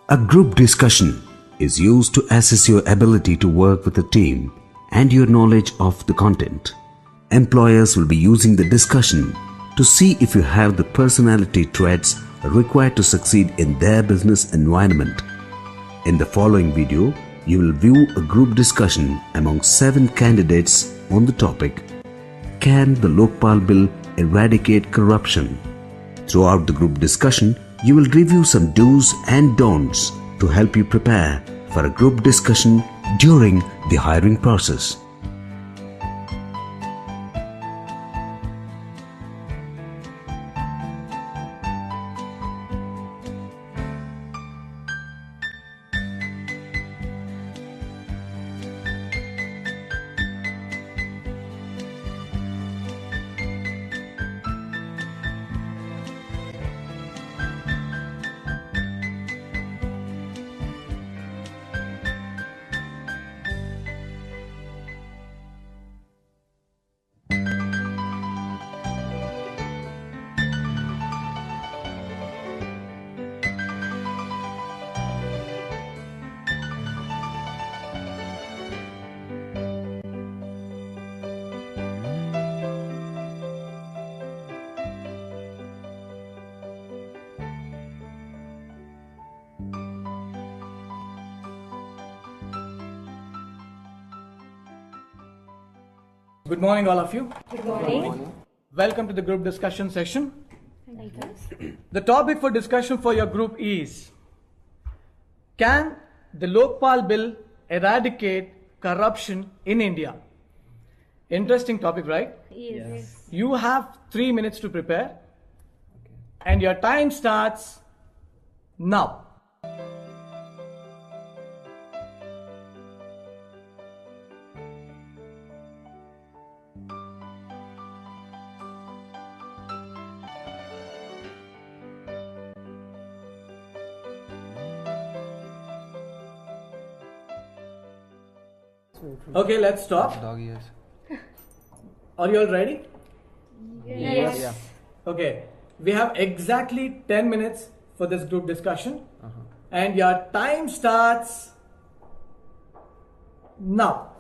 A group discussion is used to assess your ability to work with a team and your knowledge of the content. Employers will be using the discussion to see if you have the personality traits required to succeed in their business environment. In the following video, you will view a group discussion among 7 candidates on the topic, Can the Lokpal Bill eradicate corruption? Throughout the group discussion, you will review some do's and don'ts to help you prepare for a group discussion during the hiring process. Good morning, all of you. Good morning. Welcome to the group discussion session. The topic for discussion for your group is, Can the Lokpal Bill eradicate corruption in India? Interesting topic, right? Yes. You have 3 minutes to prepare, and your time starts now. Okay, let's start. Are you all ready? Yes. Okay, we have exactly 10 minutes for this group discussion, and your time starts now.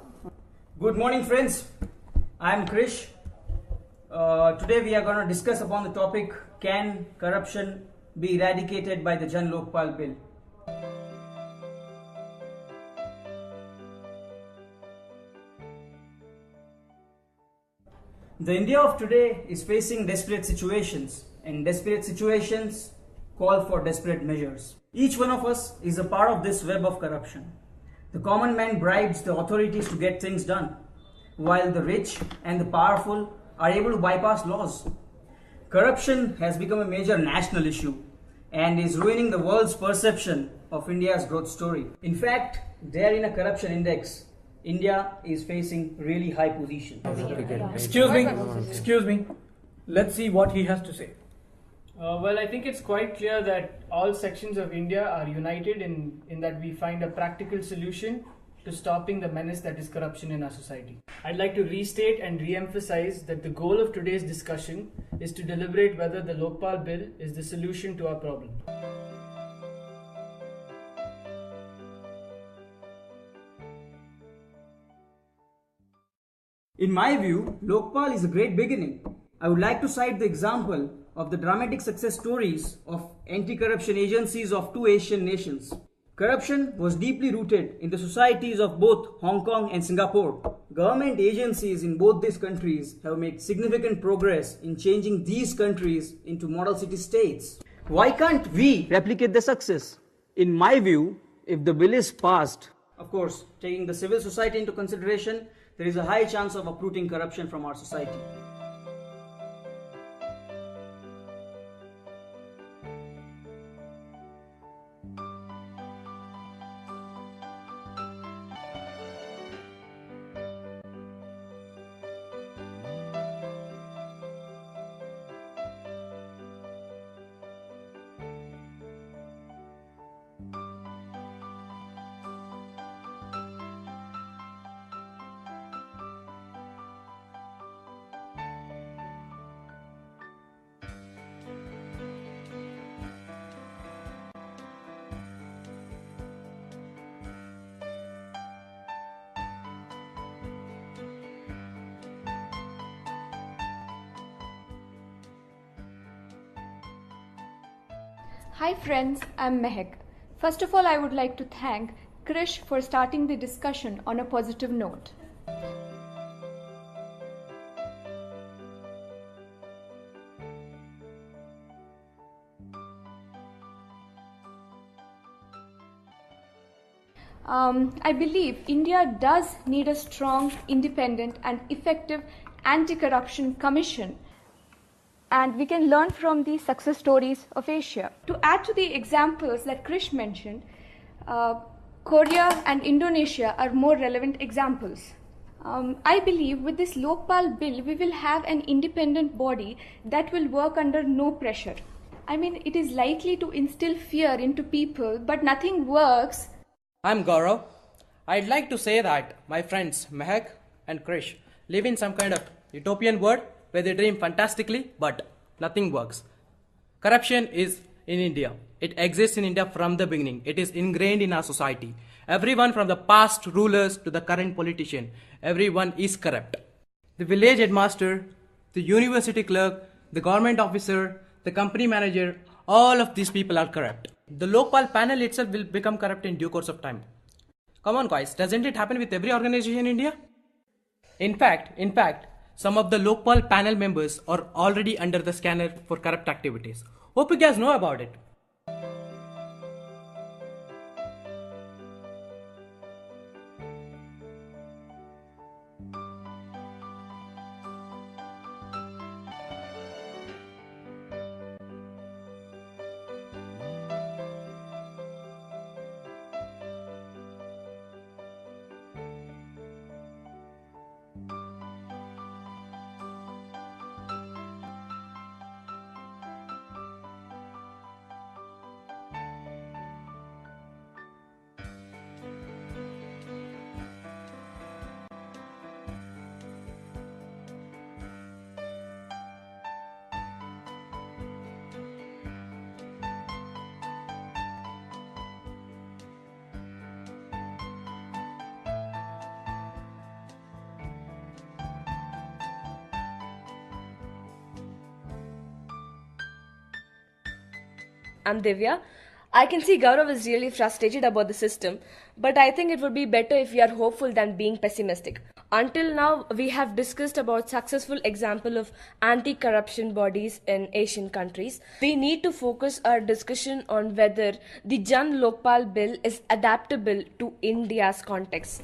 Good morning, friends. I am Krish. Today we are going to discuss upon the topic, Can corruption be eradicated by the Jan Lokpal Bill? The India of today is facing desperate situations, and desperate situations call for desperate measures. Each one of us is a part of this web of corruption. The common man bribes the authorities to get things done, while the rich and the powerful are able to bypass laws. Corruption has become a major national issue and is ruining the world's perception of India's growth story. In fact, there in a corruption index, India is facing really high position. Excuse me. Let's see what he has to say. Well, I think it's quite clear that all sections of India are united in that we find a practical solution to stopping the menace that is corruption in our society. I'd like to restate and re-emphasize that the goal of today's discussion is to deliberate whether the Lokpal Bill is the solution to our problem. In my view, Lokpal is a great beginning. I would like to cite the example of the dramatic success stories of anti-corruption agencies of 2 Asian nations. Corruption was deeply rooted in the societies of both Hong Kong and Singapore. Government agencies in both these countries have made significant progress in changing these countries into model city states. Why can't we replicate the success? In my view, if the bill is passed, of course, taking the civil society into consideration, there is a high chance of uprooting corruption from our society. Hi friends, I'm Mehak. First of all, I would like to thank Krish for starting the discussion on a positive note. I believe India does need a strong, independent and effective anti-corruption commission, and we can learn from the success stories of Asia. To add to the examples that Krish mentioned, Korea and Indonesia are more relevant examples. I believe with this Lokpal bill, we will have an independent body that will work under no pressure. I mean, it is likely to instill fear into people, but nothing works. I'm Gaurav. I'd like to say that my friends Mehak and Krish live in some kind of utopian world where they dream fantastically, but nothing works. Corruption is in India. It exists in India from the beginning. It is ingrained in our society. Everyone from the past rulers to the current politician, everyone is corrupt. The village headmaster, the university clerk, the government officer, the company manager, all of these people are corrupt. The Lokpal panel itself will become corrupt in due course of time. Come on guys, doesn't it happen with every organization in India? In fact, some of the Lokpal panel members are already under the scanner for corrupt activities. Hope you guys know about it. I'm Divya. I can see Gaurav is really frustrated about the system, but I think it would be better if we are hopeful than being pessimistic. Until now, we have discussed about successful example of anti-corruption bodies in Asian countries. We need to focus our discussion on whether the Jan Lokpal bill is adaptable to India's context.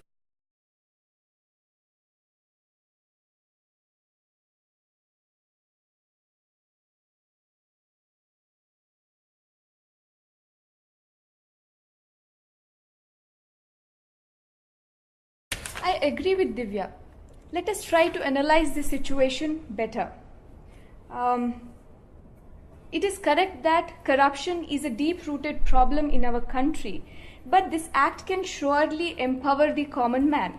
I agree with Divya. Let us try to analyze the situation better. It is correct that corruption is a deep-rooted problem in our country, but this act can surely empower the common man.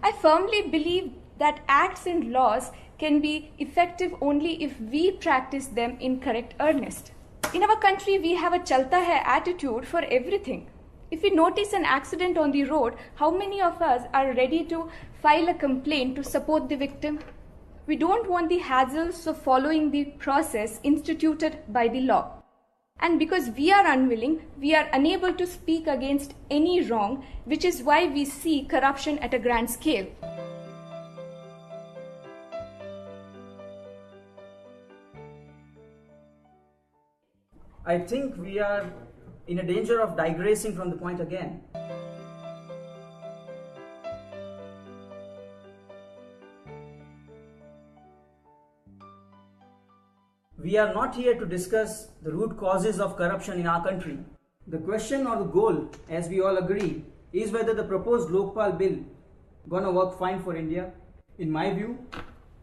I firmly believe that acts and laws can be effective only if we practice them in correct earnest. In our country, we have a chalta hai attitude for everything. If we notice an accident on the road, how many of us are ready to file a complaint to support the victim? We don't want the hassles of following the process instituted by the law. And because we are unwilling, we are unable to speak against any wrong, which is why we see corruption at a grand scale. I think we are in a danger of digressing from the point again. We are not here to discuss the root causes of corruption in our country. The question or the goal, as we all agree, is whether the proposed Lokpal bill gonna work fine for India. In my view,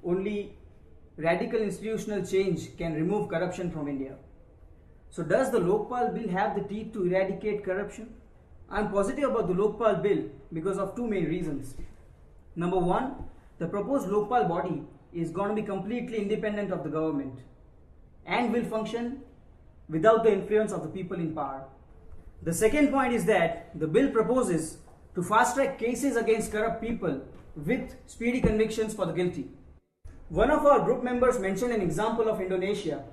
only radical institutional change can remove corruption from India. So does the Lokpal bill have the teeth to eradicate corruption? I am positive about the Lokpal bill because of two main reasons. Number one, the proposed Lokpal body is going to be completely independent of the government and will function without the influence of the people in power. The second point is that the bill proposes to fast-track cases against corrupt people with speedy convictions for the guilty. One of our group members mentioned an example of Indonesia.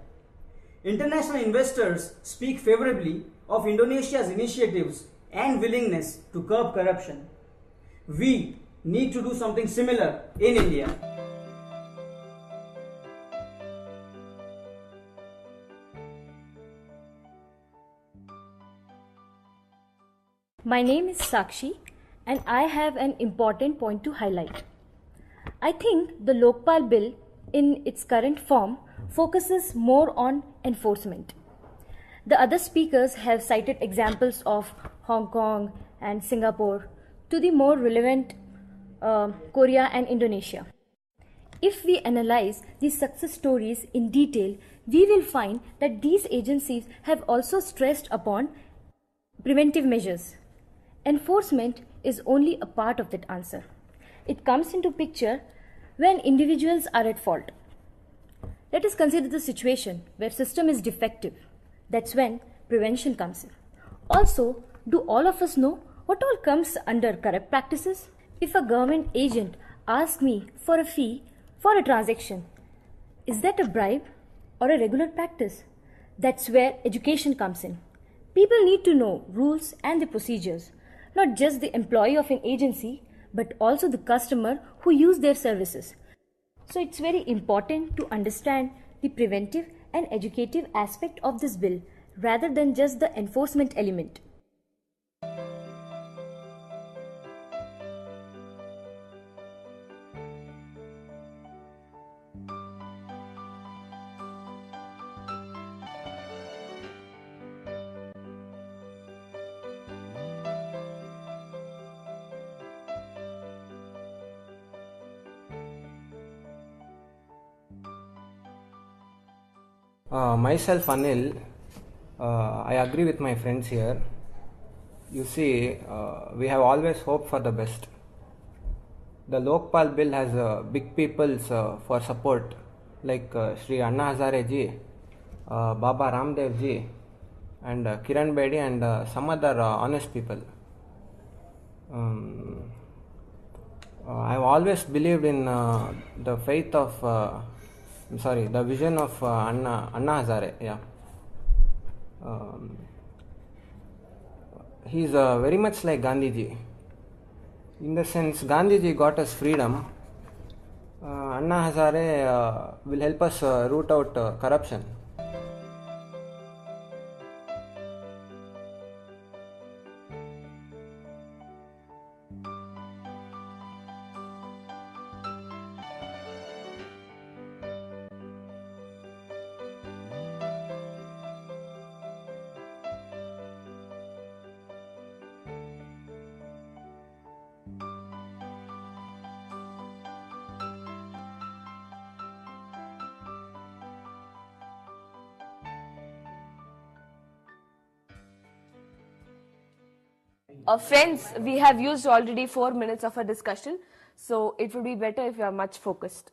International investors speak favorably of Indonesia's initiatives and willingness to curb corruption. We need to do something similar in India. My name is Sakshi and I have an important point to highlight. I think the Lokpal Bill in its current form focuses more on enforcement. The other speakers have cited examples of Hong Kong and Singapore to the more relevant Korea and Indonesia. If we analyze these success stories in detail, we will find that these agencies have also stressed upon preventive measures. Enforcement is only a part of that answer. It comes into picture when individuals are at fault. Let us consider the situation where system is defective. That's when prevention comes in. Also, do all of us know what all comes under corrupt practices? If a government agent asks me for a fee for a transaction, is that a bribe or a regular practice? That's where education comes in. People need to know rules and the procedures. Not just the employee of an agency, but also the customer who use their services. So it's very important to understand the preventive and educative aspect of this bill rather than just the enforcement element. Myself Anil, I agree with my friends here. You see, we have always hoped for the best. The Lokpal bill has big peoples for support like Sri Anna Hazare ji, Baba Ramdev ji and Kiran Bedi and some other honest people. I've always believed in the faith of the vision of Anna Hazare. Yeah, he's very much like Gandhiji. In the sense, Gandhiji got us freedom. Anna Hazare will help us root out corruption. Friends, we have used already 4 minutes of a discussion, so it would be better if you are much focused.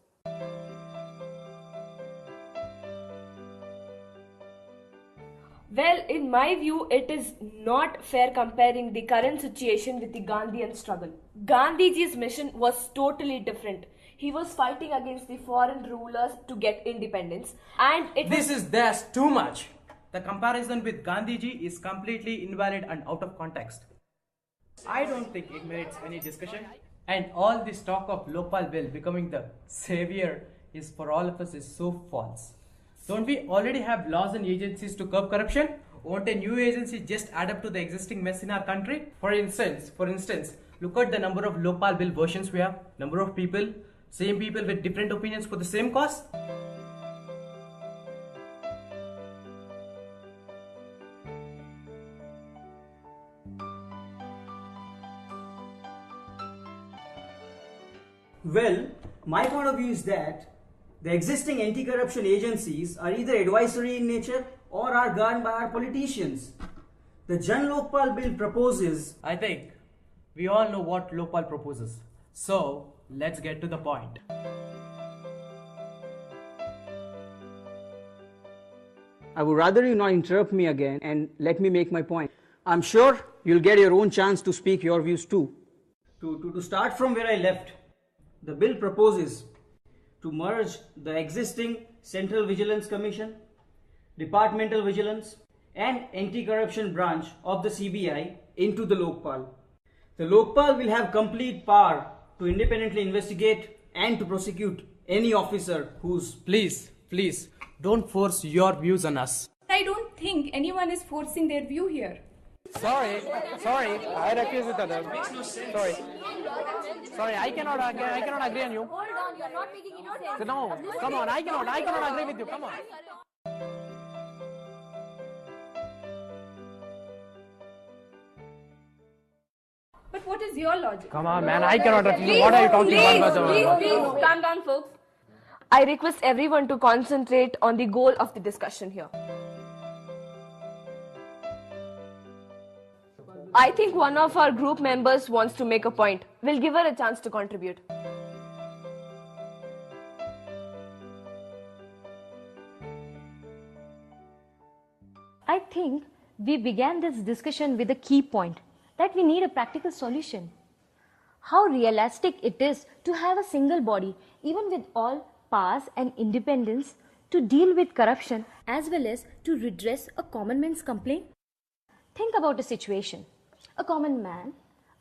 Well, in my view, it is not fair comparing the current situation with the Gandhian struggle. Gandhiji's mission was totally different. He was fighting against the foreign rulers to get independence, and There's too much. The comparison with Gandhiji is completely invalid and out of context. I don't think it merits any discussion. And all this talk of Lokpal Bill becoming the savior is for all of us is so false. Don't we already have laws and agencies to curb corruption? Won't a new agency just add up to the existing mess in our country? For instance, look at the number of Lokpal Bill versions we have, number of people, same people with different opinions for the same cause. Well, my point of view is that the existing anti-corruption agencies are either advisory in nature or are governed by our politicians. The Jan Lokpal Bill proposes... I think we all know what Lokpal proposes. So, let's get to the point. I would rather you not interrupt me again and let me make my point. I'm sure you'll get your own chance to speak your views too. To start from where I left, the bill proposes to merge the existing Central Vigilance Commission, departmental vigilance, and anti-corruption branch of the CBI into the Lokpal. The Lokpal will have complete power to independently investigate and to prosecute any officer who's... Please, don't force your views on us. I don't think anyone is forcing their view here. Sorry, I refuse with other. Sorry, I cannot agree on you. Hold on, you're not making any sense. No, come on, I cannot agree with you, come on. But what is your logic? Come on, man, I cannot refuse you. What are you talking about? Please, calm down, folks. I request everyone to concentrate on the goal of the discussion here. I think one of our group members wants to make a point. We'll give her a chance to contribute. I think we began this discussion with a key point that we need a practical solution. How realistic it is to have a single body, even with all powers and independence, to deal with corruption as well as to redress a common man's complaint? Think about a situation. A common man,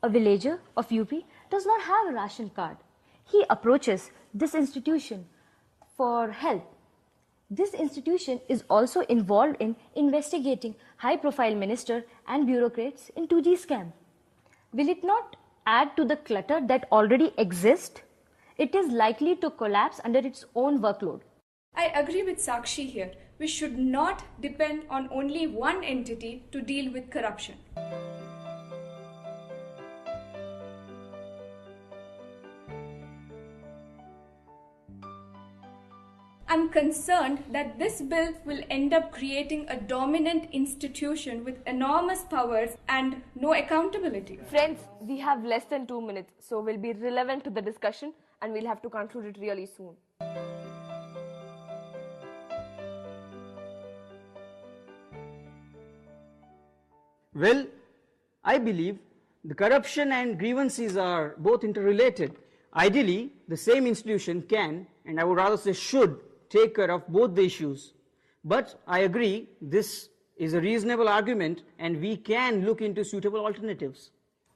a villager of UP, does not have a ration card. He approaches this institution for help. This institution is also involved in investigating high-profile minister and bureaucrats in 2G scam. Will it not add to the clutter that already exists? It is likely to collapse under its own workload. I agree with Sakshi here. We should not depend on only one entity to deal with corruption. I'm concerned that this bill will end up creating a dominant institution with enormous powers and no accountability. Friends, we have less than 2 minutes, so we'll be relevant to the discussion and we'll have to conclude it really soon. Well, I believe the corruption and grievances are both interrelated. Ideally, the same institution can, and I would rather say should, take care of both the issues. But I agree this is a reasonable argument and we can look into suitable alternatives.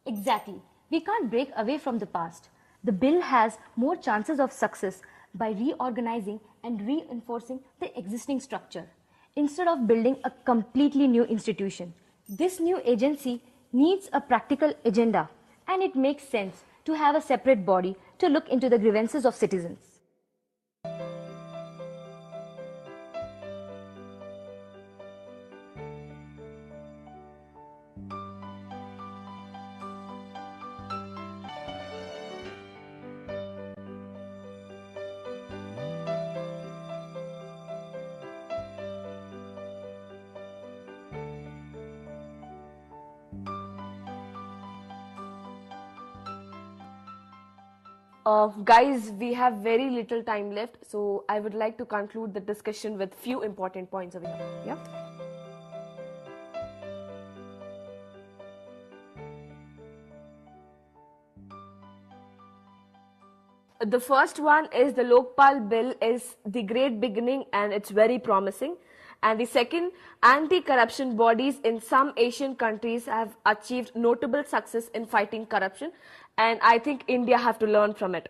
Exactly. We can't break away from the past. The bill has more chances of success by reorganizing and reinforcing the existing structure instead of building a completely new institution. This new agency needs a practical agenda, and it makes sense to have a separate body to look into the grievances of citizens. Guys, we have very little time left, so I would like to conclude the discussion with few important points over here. Yeah? The first one is the Lokpal bill is the great beginning and it's very promising. And the second, anti-corruption bodies in some Asian countries have achieved notable success in fighting corruption, and I think India have to learn from it.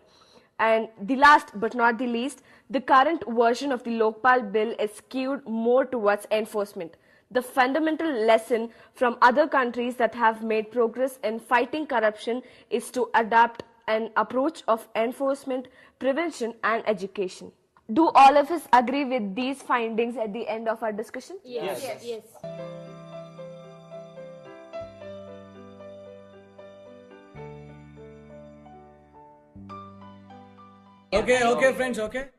And the last but not the least, the current version of the Lokpal bill is skewed more towards enforcement. The fundamental lesson from other countries that have made progress in fighting corruption is to adopt an approach of enforcement, prevention and education. Do all of us agree with these findings at the end of our discussion? Yes. Okay, friends, okay.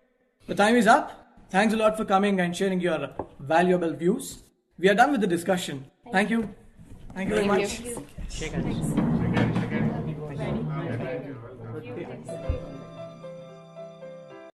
The time is up. Thanks a lot for coming and sharing your valuable views. We are done with the discussion. Thank you. Thank you very much. Thank you.